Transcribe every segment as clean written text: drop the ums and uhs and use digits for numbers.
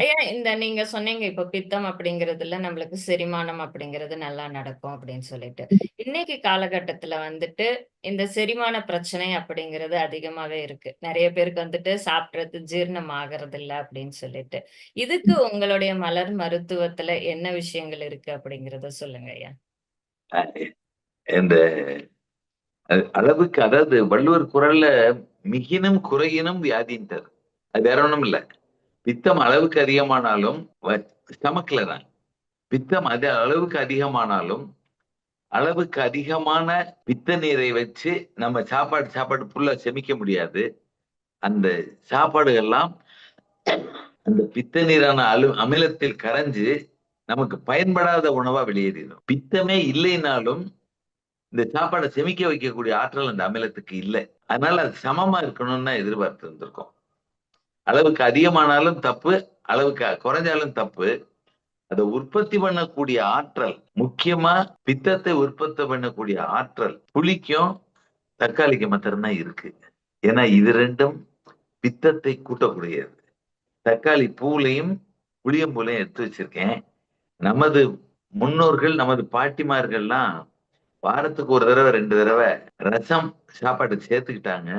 ஐயா, இந்த நீங்க சொன்னீங்க இப்ப பித்தம் அப்படிங்கிறதுல நம்மளுக்கு செரிமானம் அப்படிங்கிறது நல்லா நடக்கும் அப்படின்னு சொல்லிட்டு. இன்னைக்கு காலகட்டத்துல வந்துட்டு இந்த செரிமான பிரச்சனை அப்படிங்கிறது அதிகமாவே இருக்கு. நெறைய பேருக்கு வந்துட்டு சாப்பிடுறது ஜீரணம் ஆகறதில்ல அப்படின்னு சொல்லிட்டு. இதுக்கு உங்களுடைய மலர் மருத்துவத்துல என்ன விஷயங்கள் இருக்கு அப்படிங்கிறத சொல்லுங்க ஐயா. அஹ் இந்த அளவுக்கு, அதாவது வள்ளுவர் குறள்ல மிகினும் குறையினும் வியாதின்றார். அது வேற ஒண்ணும் இல்ல. பித்தம் அளவுக்கு அதிகமானாலும் ஸ்டமக்ல தான். பித்தம் அது அளவுக்கு அதிகமானாலும் அளவுக்கு அதிகமான பித்த நீரை வச்சு நம்ம சாப்பாடு ஃபுல்லா செமிக்க முடியாது. அந்த சாப்பாடுகள்லாம் அந்த பித்த நீரான அமிலத்தில் கரைஞ்சு நமக்கு பயன்படாத உணவா வெளியேறிடும். பித்தமே இல்லைனாலும் இந்த சாப்பாடை செமிக்க வைக்கக்கூடிய ஆற்றல் அந்த அமிலத்துக்கு இல்லை. அதனால அது சமமா இருக்கணும்னு தான் எதிர்பார்த்து இருந்திருக்கோம். அளவுக்கு அதிகமானாலும் தப்பு, அளவுக்கு குறைஞ்சாலும் தப்பு. அதை உற்பத்தி பண்ணக்கூடிய ஆற்றல், முக்கியமா பித்தத்தை உற்பத்தி பண்ணக்கூடிய ஆற்றல் புளிக்கும் தக்காளிக்கு மாத்திரம்தான் இருக்கு. ஏன்னா இது ரெண்டும் பித்தத்தை கூட்டக்கூடியது. தக்காளி பூலையும் புளியம்பூலையும் எடுத்து வச்சிருக்கேன். நமது முன்னோர்கள், நமது பாட்டிமார்கள்லாம் வாரத்துக்கு ஒரு தடவை 2 தடவை ரசம் சாப்பாட்டுக்கு சேர்த்துக்கிட்டாங்க.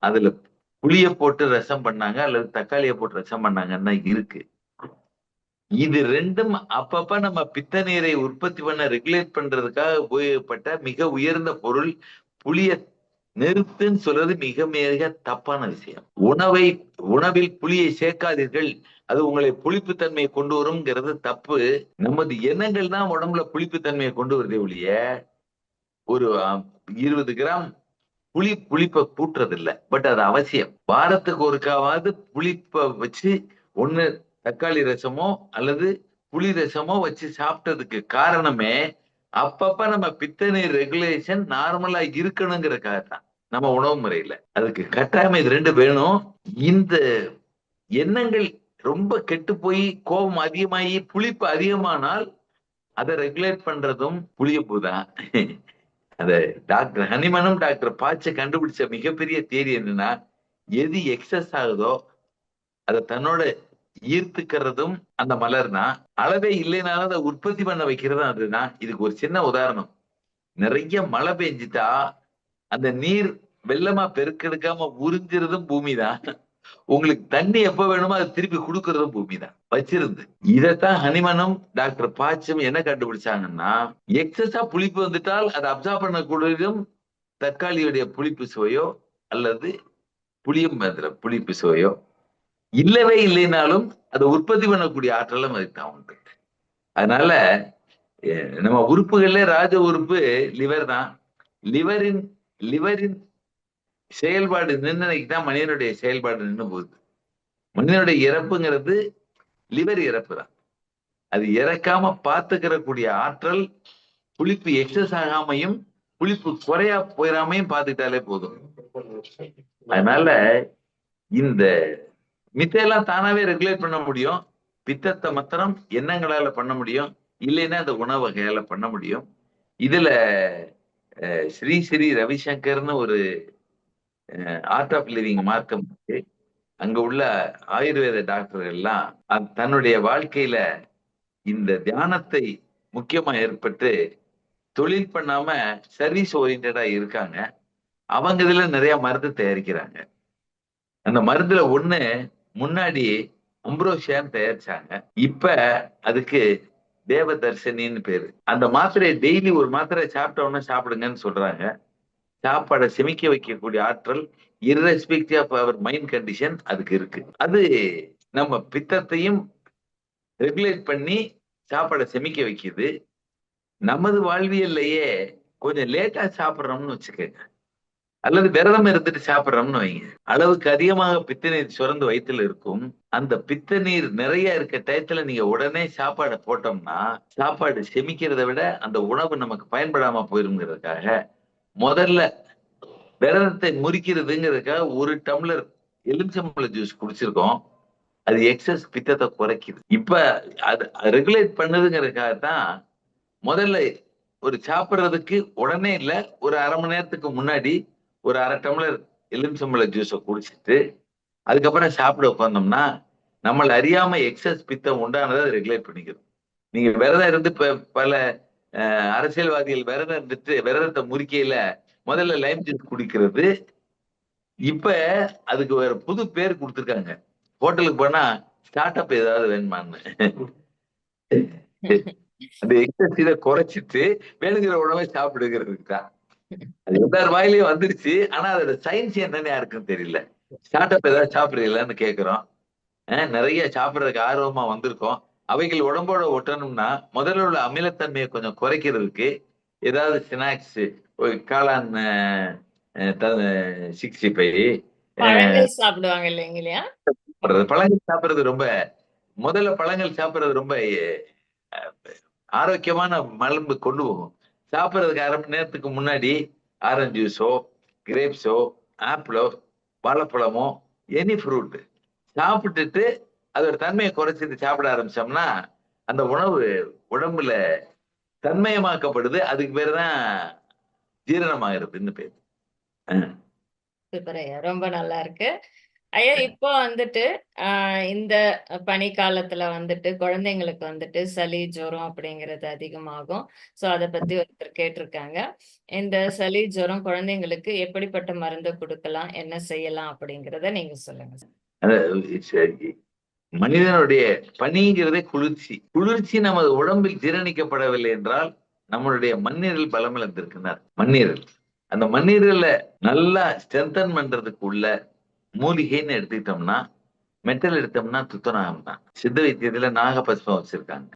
அதுல புளிய போட்டு ரசம் பண்ணாங்க அல்லது தக்காளியை போட்டு ரசம் பண்ணாங்கன்னா இருக்கு. இது ரெண்டும் அப்பப்ப நம்ம பித்த நீரை உற்பத்தி பண்ண ரெகுலேட் பண்றதுக்காக உபயோகப்பட்ட மிக உயர்ந்த பொருள். புளிய நிறுத்துன்னு சொல்றது மிக மிக தப்பான விஷயம். உணவில் புளியை சேர்க்காதீர்கள், அது உங்களை புளிப்புத்தன்மையை கொண்டு வரும்ங்கிறது தப்பு. நமது எண்ணங்கள் தான் உடம்புல புளிப்புத்தன்மையை கொண்டு வருதே ஒழிய ஒரு 20 கிராம் புளிப்பை கூட்டுறது இல்ல. பட் அது அவசியம். வாரத்துக்கு ஒருக்காவது புளிப்பை வச்சு ஒண்ணு தக்காளி ரசமோ அல்லது புளி ரசமோ வச்சு சாப்பிட்டதுக்கு காரணமே அப்பப்ப நம்ம பித்த நீர் ரெகுலேஷன் நார்மலா இருக்கணுங்கிறதுக்காக தான். நம்ம உணவு முறையில அதுக்கு கட்டாயமா இது ரெண்டு வேணும். இந்த எண்ணங்கள் ரொம்ப கெட்டு போய் கோபம் அதிகமாகி புளிப்பு அதிகமானால் அதை ரெகுலேட் பண்றதும் புளியப்பூ தான். அத டாக்டர் ஹனிமனும் டாக்டர் பாச்ச கண்டுபிடிச்ச மிகப்பெரிய தியரி என்னன்னா, எது எக்ஸஸ் ஆகுதோ அதை தன்னோட ஈர்த்துக்கிறதும் அந்த மலர் தான். அளவே இல்லைனாலும் அதை உற்பத்தி பண்ண வைக்கிறதும் அதுதான். இதுக்கு ஒரு சின்ன உதாரணம். நிறைய மழை பெஞ்சிட்டா அந்த நீர் வெள்ளமா பெருக்கெடுக்காம உறிஞ்சிறதும் பூமி தான். உங்களுக்கு தண்ணி எப்ப வேணுமோ அதை திருப்பி கொடுக்கறதும் பூமி தான் வச்சிருந்து. இதைத்தான் ஹனிமனும் டாக்டர் பாச்சும் என்ன கண்டுபிடிச்சாங்கன்னா, எக்ஸஸா புளிப்பு வந்துட்டால் அதை அப்சர்வ் பண்ணக்கூடியதும் தக்காளியுடைய புளிப்பு சுவையோ அல்லது புளிப்பு சுவையோ, இல்லவே இல்லைனாலும் அதை உற்பத்தி பண்ணக்கூடிய ஆற்றலும் அதுதான் உண்டு. அதனால நம்ம உறுப்புகள்ல ராஜ உறுப்பு லிவர் தான். லிவரின் செயல்பாடு நிர்ணயிக்கு தான் மனிதனுடைய செயல்பாடு நின்று போகுது. மனிதனுடைய இறப்புங்கிறது லிவர் இறப்பு தான். அது இறக்காம பார்த்துக்கிற கூடிய ஆற்றல் புளிப்பு எக்ஸஸ் ஆகாமையும் புளிப்பு குறையா போயிடாமையும் பார்த்துக்கிட்டாலே போதும். அதனால இந்த மித்தையெல்லாம் தானாவே ரெகுலேட் பண்ண முடியும். பித்தத்தை மாத்திரம் எண்ணங்களால பண்ண முடியும், இல்லைன்னா அந்த உணவு வகையால பண்ண முடியும். இதுல ஸ்ரீ ஸ்ரீ ரவிசங்கர்னு ஒரு ஆர்ட் ஆஃப் லிவிங் மார்க்கம் இருக்கு. அங்க உள்ள ஆயுர்வேத டாக்டர்கள் எல்லாம் தன்னுடைய வாழ்க்கையில இந்த தியானத்தை முக்கியமா ஏற்பட்டு தொழில் பண்ணாம சர்வீஸ் ஓரியன்டா இருக்காங்க. அவங்க இதுல நிறைய மருந்து தயாரிக்கிறாங்க. அந்த மருந்துல ஒண்ணு முன்னாடி அம்ப்ரோஷியான்னு தயாரிச்சாங்க. இப்ப அதுக்கு தேவதர்ஷினின்னு பேரு. அந்த மாத்திரையை டெய்லி ஒரு மாத்திரை சாப்பிட்டவொன்னே சாப்பிடுங்கன்னு சொல்றாங்க. சாப்பாடை செமிக்க வைக்கக்கூடிய ஆற்றல் irrespective ஆஃப் அவர் மைண்ட் கண்டிஷன் அதுக்கு இருக்கு. அது நம்ம பித்தத்தையும் ரெகுலேட் பண்ணி சாப்பாடை செமிக்க வைக்குது. நமது வாழ்வியல்லையே கொஞ்சம் லேட்டா சாப்பிடுறோம்னு வச்சுக்கோங்க, அல்லது விரதம் இருந்துட்டு சாப்பிடுறோம்னு வைங்க, அளவுக்கு அதிகமாக பித்த நீர் சுரந்து வயிற்றுல இருக்கும். அந்த பித்த நீர் நிறைய இருக்க டயத்துல நீங்க உடனே சாப்பாடை போட்டோம்னா சாப்பாடு செமிக்கிறத விட அந்த உணவு நமக்கு பயன்படாம போயிருங்கிறதுக்காக முதல்ல விரதத்தை முறிக்கிறதுங்கிறதுக்காக 1 டம்ளர் எலுமிச்சம்பழ ஜூஸ் குடிச்சிருக்கோம். அது எக்ஸஸ் பித்தத்தை குறைக்குது. இப்ப அது ரெகுலேட் பண்ணுதுங்கிறதுக்காக தான் முதல்ல ஒரு சாப்பிடுறதுக்கு உடனே இல்ல, ஒரு 1/2 மணி நேரத்துக்கு முன்னாடி ஒரு 1/2 டம்ளர் எலுமிச்சம்பழ ஜூஸை குடிச்சிட்டு அதுக்கப்புறம் சாப்பிட உட்கார்ந்தோம்னா நம்மள அறியாம எக்ஸஸ் பித்தம் உண்டானதை அது ரெகுலேட் பண்ணிக்குது. நீங்க விரதம் இருந்து பல அரசியல்வாதிகள் விரதம் இருந்துட்டு விரதத்தை முறிக்கையில முதல்ல லைம் ஜூஸ் குடிக்கிறது. இப்ப அதுக்கு வேற புது பேர் கொடுத்துருக்காங்க. ஹோட்டலுக்கு போனா ஸ்டார்ட் அப் ஏதாவது வேணுமான்னு. அந்த எக்ஸஸ் இதை குறைச்சிட்டு வேணுங்கிற உணவை சாப்பிடுகிறதுக்கு தான். அது எல்லார் வாயிலையும் வந்துருச்சு. ஆனா அதோட சயின்ஸ் என்னன்னு யாருக்கும் தெரியல. ஸ்டார்ட் அப் ஏதாவது சாப்பிடுறீங்களான்னு கேக்குறோம். நிறைய சாப்பிடுறதுக்கு ஆர்வமா வந்திருக்கோம். அவைகள் உடம்போட ஒட்டணும்னா முதல்ல உள்ள அமிலத்தன்மையை கொஞ்சம் குறைக்கிறதுக்கு ஏதாவது ஸ்நாக்ஸ், காளான் 65, பழங்கள் சாப்பிடுவாங்க இல்லைங்களா? பழங்கள் சாப்பிடுறது ரொம்ப முதல்ல பழங்கள் சாப்பிடுறது ரொம்ப ஆரோக்கியமான மலம்பு கொண்டு போகும். சாப்பிடுறதுக்கு அரை மணி நேரத்துக்கு முன்னாடி ஆரஞ்சு ஜூஸோ, கிரேப்ஸோ, ஆப்பிளோ, வாழைப்பழமோ, எனி ஃப்ரூட் சாப்பிட்டுட்டு அதோட தன்மையை குறைச்சிட்டு சாப்பிட ஆரம்பிச்சோம்னா அந்த உணவு உடம்புல தன்மயமாக்கப்படுது. அதுக்கு பேர் தான் ஜீரணமாகிறதுன்னு பேர். சூப்பர் ஐயா. ரொம்ப நல்லா இருக்கு. ஐயா இப்போ வந்துட்டு இந்த பனிக்காலத்துல வந்துட்டு குழந்தைங்களுக்கு வந்துட்டு சளி, ஜுரம் அப்படிங்கிறது அதிகமாகும். சோ அத பத்தி ஒருத்தர் கேட்டிருக்காங்க. இந்த சளி, ஜுரம் குழந்தைங்களுக்கு எப்படிப்பட்ட மருந்து குடுக்கலாம்? என்ன செய்யலாம்? அப்படிங்கிறத நீங்க சொல்லுங்க. சரி. மனிதனுடைய பனிங்கிறதே குளிர்ச்சி. குளிர்ச்சி நமது உடம்பில் ஜீரணிக்கப்படவில்லை என்றால் நம்மளுடைய மண்ணீரல் பலம் இழந்திருக்கிறார். மண்ணீரல் அந்த மண்ணீரல்ல நல்லா ஸ்ட்ரென்தன் பண்றதுக்கு உள்ள மூலிகைன்னு எடுத்துக்கிட்டோம்னா மெட்டல் எடுத்தோம்னா துத்தநாகம் தான். சித்த வைத்தியத்துல நாகபஸ்பம் வச்சிருக்காங்க.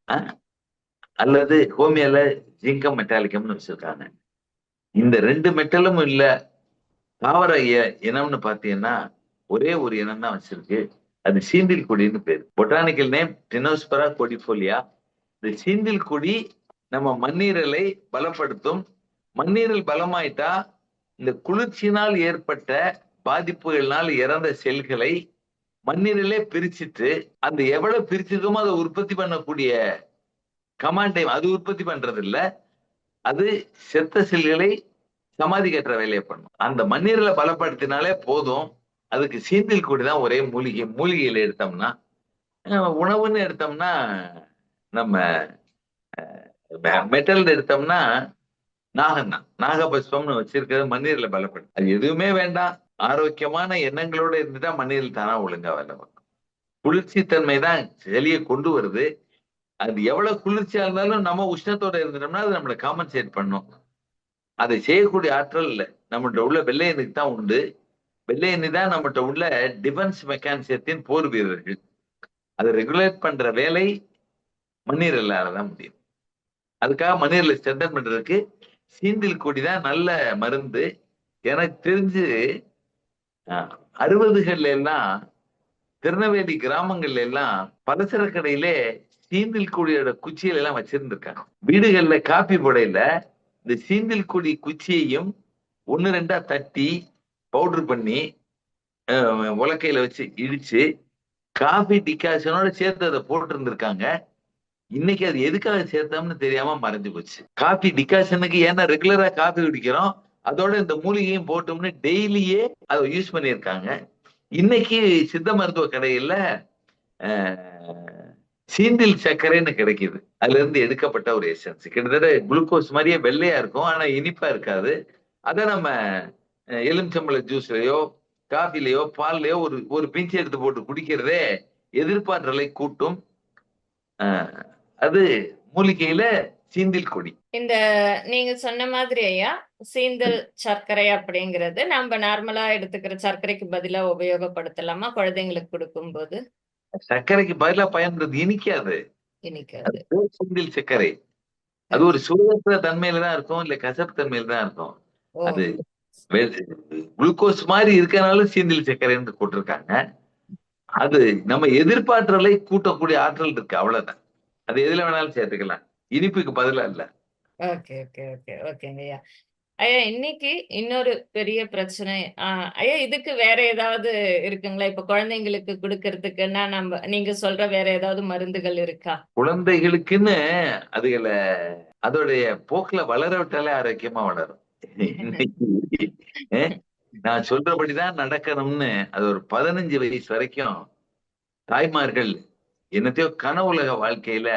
அல்லது ஹோமியோல ஜிங்கம் மெட்டாலிக்கம்னு வச்சிருக்காங்க. இந்த 2 மெட்டலும் இல்ல தாவர இனம்னு பாத்தீங்கன்னா ஒரே ஒரு இனம் தான் வச்சிருக்கு. அது சீந்தில் கொடின்னு பேரு. Botanical name tinospora cordifolia. இந்த சீந்தில் கொடி நம்ம மண்ணீரலை பலப்படுத்தும். மண்ணீரல் பலமாயிட்டா இந்த குளிர்ச்சியினால் ஏற்பட்ட பாதிப்புகளினால் இறந்த செல்களை மண்ணீரலே பிரிச்சுட்டு அந்த எவ்வளவு பிரிச்சிருக்கோமோ அதை உற்பத்தி பண்ணக்கூடிய கமாண்ட் டைம் அது உற்பத்தி பண்றது இல்ல. அது செத்த செல்களை சமாதி கட்டுற வேலையை பண்ணும். அந்த மண்ணீரலை பலப்படுத்தினாலே போதும். அதுக்கு சீந்தில் கொடி தான் ஒரே மூலிகை. மூலிகையில எடுத்தோம்னா உணவுன்னு எடுத்தோம்னா நம்ம மெட்டல் எடுத்தோம்னா நாகம் தான். நாகபஸ்பம்னு வச்சிருக்கிறது மண்ணீரலை பலப்படுத்தும். அது எதுவுமே வேண்டாம். ஆரோக்கியமான எண்ணங்களோட இருந்துட்டா மண்ணீரல் தானா ஒழுங்கா வேலை பார்க்கும். குளிர்ச்சி தன்மை தான் சளியை கொண்டு வருது. அது எவ்வளவு குளிர்ச்சியா இருந்தாலும் நம்ம உஷ்ணத்தோட இருந்துட்டோம்னா அது நம்மளை காம்பன்சேட் பண்ணும். அதை செய்யக்கூடிய ஆற்றல் நம்மகிட்ட உள்ள வெள்ளை எண்ணுக்கு தான் உண்டு. வெள்ளை எண்ணி தான் நம்மகிட்ட உள்ள டிஃபென்ஸ் மெக்கானிசத்தின் போர் வீரர்கள். அதை ரெகுலேட் பண்ற வேலை மண்ணீரலால தான் முடியும். அதுக்காக மண்ணீரலை ஸ்ட்ரென்தன் பண்றதுக்கு சீந்தில் கொடி தான் நல்ல மருந்து. எனக்கு தெரிஞ்சு 60கள்ல எல்லாம் திருநெல்வேலி கிராமங்கள்ல எல்லாம் பலசர கடையிலே சீந்தில் கொடியோட குச்சிகள் எல்லாம் வச்சிருந்திருக்காங்க. வீடுகள்ல காப்பி போடையில இந்த சீந்தில் கொடி குச்சியையும் 1-2 தட்டி பவுடர் பண்ணி உலக்கையில வச்சு இடிச்சு காபி டிகாஷனோட சேர்த்து அதை போட்டு இருந்திருக்காங்க. இன்னைக்கு அது எதுக்காக சேர்த்தோம்னு தெரியாம மறைஞ்சு போச்சு. காபி டிகாஷனுக்கு ஏன்னா ரெகுலரா காபி குடிக்கிறோம், அதோட இந்த மூலிகையும் போட்டோம்னு டெய்லியே அதை யூஸ் பண்ணியிருக்காங்க. இன்னைக்கு சித்த மருத்துவ கடையில சீந்தில் சர்க்கரைன்னு கிடைக்குது. அதுல இருந்து எடுக்கப்பட்ட ஒரு எசன்ஸ். கிட்டத்தட்ட குளுக்கோஸ் மாதிரியே வெள்ளையா இருக்கும், ஆனா இனிப்பா இருக்காது. அதை நம்ம எலுமிச்சம்பழ ஜூஸ்லயோ காஃபிலையோ பால்லயோ ஒரு பிஞ்சு எடுத்து போட்டு குடிக்கிறதே எதிர்பார்த்தலை கூட்டும். அது மூலிகையில சீந்தில் கொடி. இந்த நீங்க சொன்ன மாதிரி ஐயா சீந்தல் சர்க்கரை அப்படிங்கிறது நம்ம நார்மலா எடுத்துக்கிற சர்க்கரைக்கு பதிலா உபயோகப்படுத்தலாமா குழந்தைங்களுக்கு கொடுக்கும் போது? சர்க்கரைக்கு பதிலா பயன்படுறது இனிக்காது. இனிக்காது. சீந்தில் சர்க்கரை அது ஒரு சுவையற்ற தன்மையில தான் இருக்கும், இல்ல கசப்பு தன்மையில தான் இருக்கும். அது குளுக்கோஸ் மாதிரி இருக்கனால சீந்தில் சர்க்கரைன்னு போட்டிருக்காங்க. அது நம்ம எதிர்பார்த்தலை கூட்டக்கூடிய ஆற்றல் இருக்கு, அவ்வளவுதான். அது எதுல வேணாலும் சேர்த்துக்கலாம், இனிப்புக்கு பதிலா இல்ல. ஓகே ஓகே ஓகே ஓகேங்க ஐயா. ஐயா இன்னைக்கு இன்னொரு பெரிய பிரச்சனை ஐயா இதுக்கு வேற ஏதாவது இருக்குங்களா? இப்ப குழந்தைங்களுக்கு கொடுக்கறதுக்குன்னா நீங்க சொல்ற வேற ஏதாவது மருந்துகள் இருக்கா? குழந்தைகளுக்குன்னு அதுகளை அதோடைய போக்குல வளர விட்டாலே ஆரோக்கியமா வளரும். இன்னைக்கு நான் சொல்றபடிதான் நடக்கணும்னு அது ஒரு 15 வயசு வரைக்கும் தாய்மார்கள் என்னத்தையோ கனவுலக வாழ்க்கையில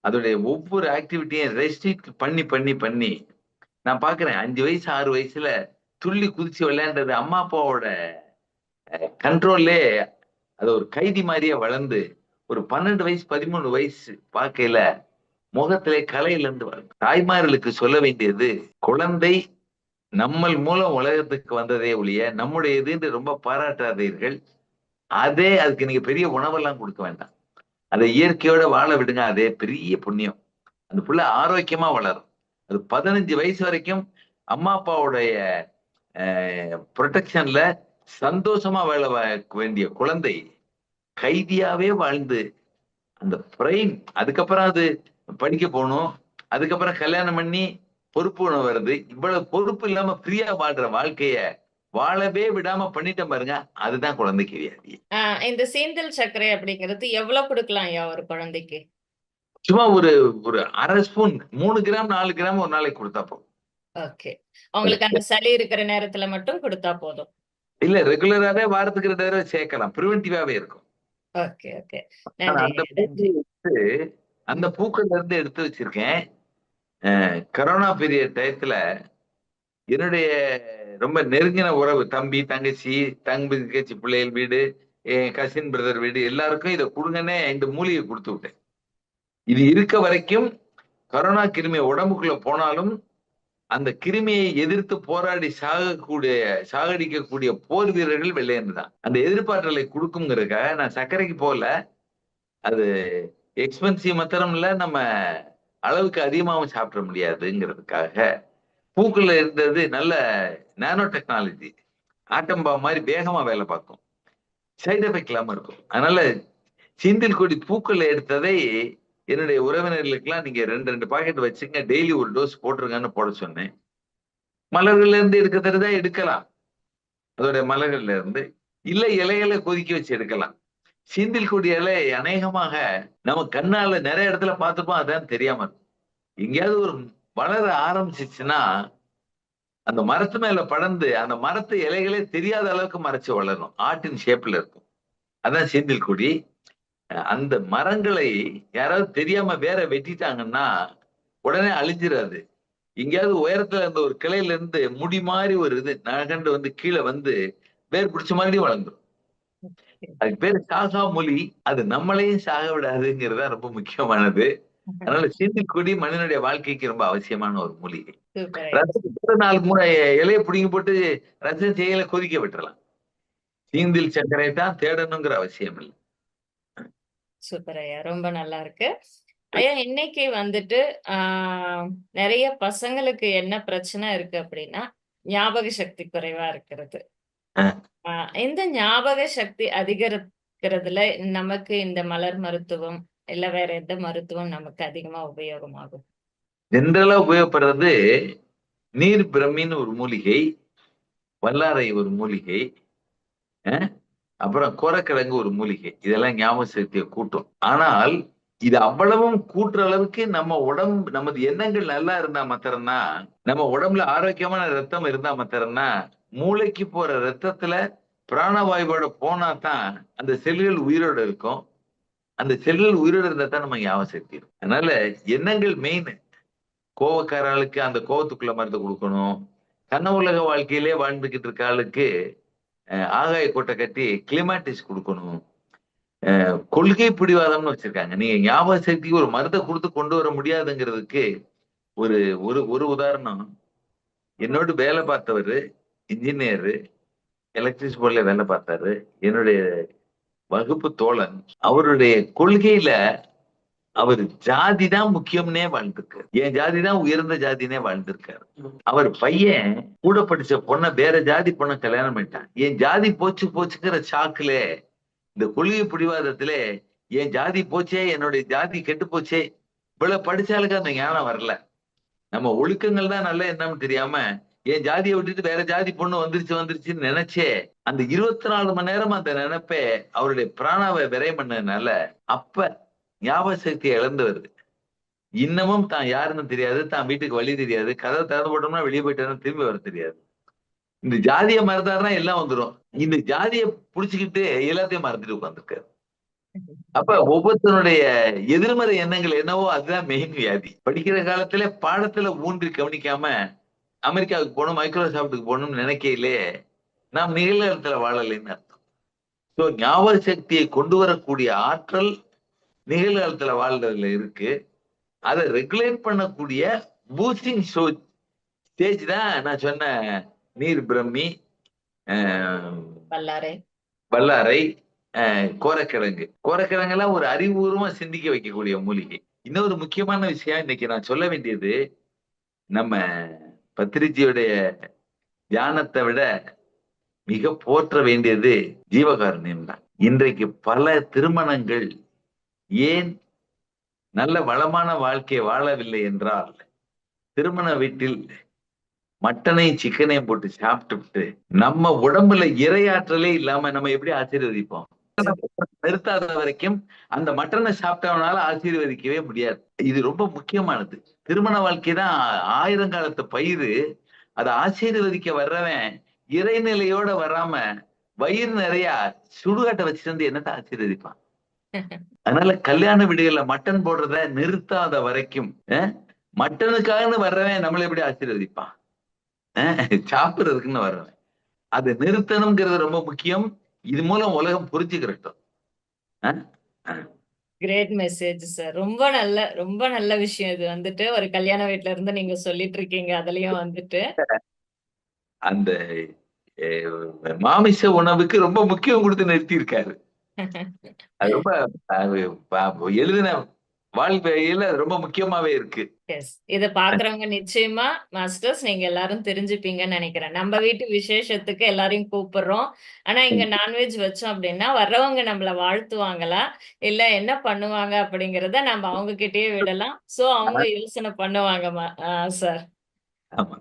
அதோடைய ஒவ்வொரு ஆக்டிவிட்டியும் ரெஸ்ட்ரிக்ட் பண்ணி பண்ணி பண்ணி நான் பாக்குறேன். 5 வயசு 6 வயசுல துள்ளி குதிச்சு விளையாண்டது அம்மா அப்பாவோட கண்ட்ரோல்லே அது ஒரு கைதி மாதிரியே வளர்ந்து ஒரு 12 வயசு 13 வயசு பார்க்கையில முகத்திலே கலையிலிருந்து வரும். தாய்மார்களுக்கு சொல்ல வேண்டியது, குழந்தை நம்மள் மூலம் உலகத்துக்கு வந்ததே ஒழிய நம்முடைய இது ரொம்ப பாராட்டாதீர்கள். அதே அதுக்கு நீங்க பெரிய உணவெல்லாம் கொடுக்க வேண்டாம். அதை இயற்கையோட வாழ விடுங்க. அதே பெரிய புண்ணியம். அந்த புள்ள ஆரோக்கியமா வளரும். அது 15 வயசு வரைக்கும் அம்மா அப்பாவுடைய ப்ரொடெக்ஷன்ல சந்தோஷமா வாழ வேண்டிய குழந்தை கைதியாவே வாழ்ந்து அந்த பிரெயின் அதுக்கப்புறம் அது படிக்க போகணும். அதுக்கப்புறம் கல்யாணம் பண்ணி பொறுப்பு உணவு வருது. இவ்வளவு பொறுப்பு இல்லாம ஃப்ரீயா வாழ்ற வாழ்க்கைய வாழவே விடாம பண்ணிட்டேன் பாருங்க. அதுதான் குழந்தைக்கு வியாதி. இந்த சீந்தல் சர்க்கரை அப்படிங்கிறது எவ்வளவு கொடுக்கலாம் ஐயா ஒரு குழந்தைக்கு? சும்மா ஒரு ஒரு 1/2 ஸ்பூன் 3 கிராம் 4 கிராம் ஒரு நாளைக்கு கொடுத்தா போதும். ஓகே. உங்களுக்கு அந்த சளி இருக்கிற நேரத்துல மட்டும் கொடுத்தா போதும். இல்ல ரெகுலராவே வாரத்துக்கு 2 தடவை சேர்க்கலாம். பிரிவென்டிவாவே இருக்கும். Okay, okay. நன்றி, நன்றி. அந்த பூக்கள்ல இருந்து எடுத்து வச்சிருக்கேன். கரோனா பீரியட் டயத்துல என்னுடைய ரொம்ப நெருங்கின உறவு தம்பி தங்கச்சி தங்கச்சி பிள்ளைகள் வீடு என் கசின் பிரதர் வீடு எல்லாருக்கும் இதை கொடுங்கன்னே இந்த மூலிகை கொடுத்து விட்டேன். இது இருக்க வரைக்கும் கரோனா கிருமி உடம்புக்குள்ள போனாலும் அந்த கிருமியை எதிர்த்து போராடி சாகடிக்கக்கூடிய போர் வீரர்கள் வெள்ளையன்னு தான். அந்த எதிர்பார்த்தலை கொடுக்குங்கிறதுக்காக நான் சர்க்கரைக்கு போகல. அது எக்ஸ்பென்சிவ் மாத்திரம் இல்ல, நம்ம அளவுக்கு அதிகமாகவும் சாப்பிட முடியாதுங்கிறதுக்காக பூக்குள்ள இருந்தது நல்ல நானோ டெக்னாலஜி. ஆட்டம் பாம் மாதிரி வேகமா வேலை பார்க்கும். சைடு எஃபெக்ட் இல்லாம இருக்கும். அதனால சீந்தில் கொடி பூக்களை எடுத்ததை என்னுடைய உறவினர்களுக்கெல்லாம் நீங்க 2 பாக்கெட் வச்சுங்க, டெய்லி ஒரு டோஸ் போட்டுருங்கன்னு போட சொன்னேன். மலர்கள்ல இருந்து எடுக்கிறதா எடுக்கலாம். அதோட மலர்கள்ல இருந்து இல்ல இலைகளை கொதிக்க வச்சு எடுக்கலாம். சீந்தில் கொடி இலை அநேகமாக நம்ம கண்ணால நிறைய இடத்துல பார்த்துப்போம். அதான் தெரியாம இருக்கும். எங்கேயாவது ஒரு வளர ஆரம்பிச்சிச்சுன்னா அந்த மரத்து மேல படர்ந்து அந்த மரத்து இலைகளே தெரியாத அளவுக்கு மறைச்சு வளரும். ஆட்டின் ஷேப்ல இருக்கும். அதான் சீந்தில் கொடி. அந்த மரங்களை யாராவது தெரியாம வேற வெட்டிட்டாங்கன்னா உடனே அழிஞ்சிடாது. எங்கேயாவது உயரத்துல இருந்த ஒரு கிளையில இருந்து முடி மாதிரி ஒரு இது நகண்டு வந்து கீழே வந்து வேர் பிடிச்ச மாதிரி வளர்ந்துடும். அதுக்கு பேரு சாகா மொழி. அது நம்மளையும் சாக விடாதுங்கிறதா ரொம்ப முக்கியமானது. அதனால சீந்தில் கொடி மனிதனுடைய வாழ்க்கைக்கு ரொம்ப அவசியமான ஒரு மூலிகை. ரசத்துக்கு 4 இலையை பிடிங்கி போட்டு ரசம் செய்யல கொதிக்க விட்டுறலாம். சீந்தில் சர்க்கரை தான் தேடணுங்கிற அவசியம் இல்லை. சூப்பர் ஐயா. ரொம்ப நல்லா இருக்கு. ஐயா இன்னைக்கு வந்துட்டு நிறைய பசங்களுக்கு என்ன பிரச்சனை இருக்கு அப்படின்னா ஞாபக சக்தி குறைவா இருக்கிறது. இந்த ஞாபக சக்தி அதிகரிக்கிறதுல நமக்கு இந்த மலர் மருத்துவம் இல்ல வேற எந்த மருத்துவம் நமக்கு அதிகமா உபயோகமாகும்? ஜென்ரலா உபயோகப்படுறது நீர் பிரமின்னு ஒரு மூலிகை, வல்லாரை ஒரு மூலிகை, அப்புறம் கோரக்கிழங்கு ஒரு மூலிகை. இதெல்லாம் ஞாபக சக்தியை கூட்டும். ஆனால் இது அவ்வளவும் கூட்டுற அளவுக்கு நம்ம உடம்பு நமது எண்ணங்கள் நல்லா இருந்தா மாத்திரம்தான், நம்ம உடம்புல ஆரோக்கியமான ரத்தம் இருந்தா மாத்திரம்தான், மூளைக்கு போற ரத்தத்துல பிராணவாயுவோட போனா தான் அந்த செல்கள் உயிரோட இருக்கும். அந்த செல்கள் உயிரோட இருந்தா தான் நம்ம ஞாபக சக்தி இருக்கும். அதனால எண்ணங்கள் மெயின். கோவக்கார ஆளுக்கு அந்த கோவத்துக்குள்ள மருந்து கொடுக்கணும். கன உலக வாழ்க்கையிலே வாழ்ந்துகிட்டு இருக்க ஆளுக்கு ஆகாய கோட்டை கட்டி கிளிமாட்டிஸ் கொடுக்கணும். கொள்கை பிடிவாதம்னு வச்சிருக்காங்க. நீங்க ஞாபக சக்திக்கு ஒரு மருந்தை கொடுத்து கொண்டு வர முடியாதுங்கிறதுக்கு ஒரு ஒரு ஒரு உதாரணம். என்னோட வேலை பார்த்தவர் இன்ஜினியர், எலக்ட்ரிசிட்டி போர்ட்ல வேலை பார்த்தாரு. என்னுடைய வகுப்பு தோழன். அவருடைய கொள்கையில அவர் ஜாதி தான் முக்கியம்னே வாழ்ந்திருக்காரு. என் ஜாதி தான் உயர்ந்த ஜாதினே வாழ்ந்திருக்காரு. அவர் பையன் கூட படிச்ச பொண்ணை வேற ஜாதி பொண்ணை கல்யாணம் பண்ணிட்டான். என் ஜாதி போச்சு போச்சுங்கிற சாக்குல இந்த கொள்கை பிடிவாதத்துல என் ஜாதி போச்சே, என்னுடைய ஜாதி கெட்டு போச்சே, இவ்வளவு படிச்சாலுக்கு அந்த ஞானம் வரல. நம்ம ஒழுக்கங்கள் தான் நல்ல என்னன்னு தெரியாம என் ஜாதியை விட்டுட்டு வேற ஜாதி பொண்ணு வந்துருச்சுன்னு நினைச்சே அந்த 24 மணி நேரம் அந்த நினைப்பே அவருடைய பிராணாவை விரை பண்ணதுனால அப்ப ஞாபக சக்தி இழந்து வருது. இன்னமும் தான் யாருன்னு தெரியாது, தான் வீட்டுக்கு வழி தெரியாது, கதை திறந்து போட்டோம்னா வெளியே போயிட்டாருன்னு திரும்பி வர தெரியாது. இந்த ஜாதியை மறந்தாருன்னா எல்லாம் வந்துடும். இந்த ஜாதியை புடிச்சுக்கிட்டு எல்லாத்தையும் மறந்துட்டு உட்கார்ந்திருக்காரு. அப்ப ஒவ்வொருத்தருடைய எதிர்மறை எண்ணங்கள் என்னவோ அதுதான் மெயின் வியாதி. படிக்கிற காலத்துல பாடத்துல ஊன்றி கவனிக்காம அமெரிக்காவுக்கு போகணும், மைக்ரோசாப்டுக்கு போகணும்னு நினைக்கையிலே நாம் நிகழ்காலத்துல வாழலைன்னு அர்த்தம். ஸோ ஞாபக சக்தியை கொண்டு வரக்கூடிய ஆற்றல் நிகழ்காலத்துல வாழ்றதுல இருக்கு. அதை ரெகுலேட் பண்ணக்கூடிய பூஸ்டிங் ஸ்டேஜ் தான் நான் சொன்ன நீர் பிரம்மி, வல்லாரை. வல்லாரை, கோரக்கிழங்கு. கோரக்கிழங்கெல்லாம் ஒரு அறிவுபூர்வமா சிந்திக்க வைக்கக்கூடிய மூலிகை. இன்னொரு முக்கியமான விஷயம் இன்னைக்கு நான் சொல்ல வேண்டியது, நம்ம பத்திரிஜியுடைய தியானத்தை விட மிக போற்ற வேண்டியது ஜீவகாருண்யம் தான். இன்றைக்கு பல திருமணங்கள் ஏன் நல்ல வளமான வாழ்க்கை வாழவில்லை என்றால், திருமண வீட்டில் மட்டனையும் சிக்கனையும் போட்டு சாப்பிட்டு நம்ம உடம்புல இரையாற்றலே இல்லாம நம்ம எப்படி ஆசீர்வதிப்போம்? நிறுத்தாத வரைக்கும் அந்த மட்டனை சாப்பிட்டவனால ஆசீர்வதிக்கவே முடியாது. இது ரொம்ப முக்கியமானது. திருமண வாழ்க்கை தான் ஆயிரங்காலத்து பயிர். அதை ஆசீர்வதிக்க வர்றவன் இறைநிலையோட வராம வயிறு நிறைய சுடுகாட்டை வச்சுட்டு வந்து என்னத்தை ஆசீர்வதிப்பான்? அதனால கல்யாண வீடுகள்ல மட்டன் போடுறத நிறுத்தாத வரைக்கும் மட்டனுக்காகன்னு வர்றவன் நம்மளை எப்படி ஆசீர்வதிப்பான்? சாப்பிடுறதுக்குன்னு வர்றவன். அதை நிறுத்தணுங்கிறது ரொம்ப முக்கியம். இது மூலம் உலகம் புரிஞ்சுக்கிறட்டும். Great message sir. ரொம்ப நல்ல விஷயம் இது வந்துட்டு. ஒரு கல்யாண வீட்ல இருந்து நீங்க சொல்லிட்டு இருக்கீங்க. அதுலயும் வந்துட்டு அந்த மாமிச உணவுக்கு ரொம்ப முக்கியம் கொடுத்து நிறுத்தி இருக்காரு. அது ரொம்ப எழுதின வாழ்க்கையில ரொம்ப முக்கியமாவே இருக்கு. எஸ். இத பாக்குறவங்க நிச்சயமா மாஸ்டர்ஸ் நீங்க எல்லாரும் தெரிஞ்சுப்பீங்கன்னு நினைக்கிறேன். நம்ம வீட்டு விசேஷத்துக்கு எல்லாரையும் கூப்பிடுறோம். ஆனா இங்க நான்வெஜ் வச்சோம் அப்படின்னா வர்றவங்க நம்மள வாழ்த்துவாங்களா? இல்ல என்ன பண்ணுவாங்க அப்படிங்கிறத நம்ம அவங்க கிட்டயே விடலாம். சோ அவங்க யோசனை பண்ணுவாங்க சார். ஆமா.